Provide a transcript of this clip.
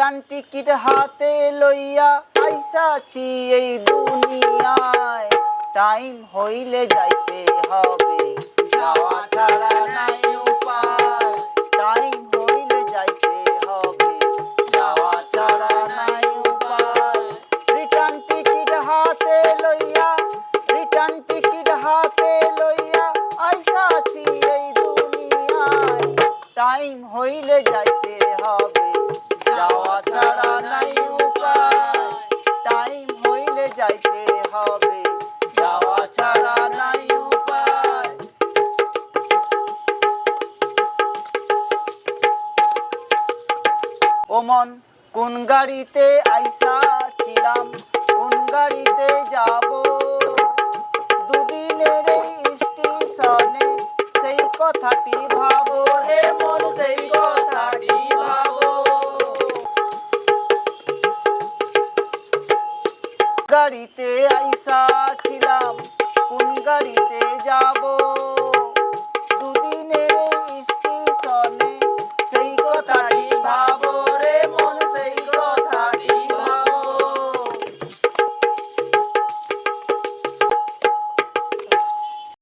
Return ticket হাতে লইয়া আইসাছি এই দুনিয়ায়। টাইম হইলে যাইতে হবে, যাওয়া ছাড়া নাই উপায়। টাইম হইলে যাইতে হবে, যাওয়া ছাড়া নাই উপায়। রিটার্ন টিকিট হাতে লইয়া, রিটার্ন টিকিট হাতে লইয়া আইসাছি এই দুনিয়ায়। টাইম হইলে যাইতে হবে, যাওয়া ছাড়া নাই উপায়। টাইম হইলে যাইতে হবে, যাওয়া ছাড়া নাই উপায়। ওমন কোন গাড়িতে আইসাছিলাম, কোন গাড়িতে যাব? দুদিনের স্টেশনে সেই কথাটি ভাবো রে মন, সেই কথাটি ভাবো। গাড়িতে আইসাছিলাম, কোন গাড়িতে যাব?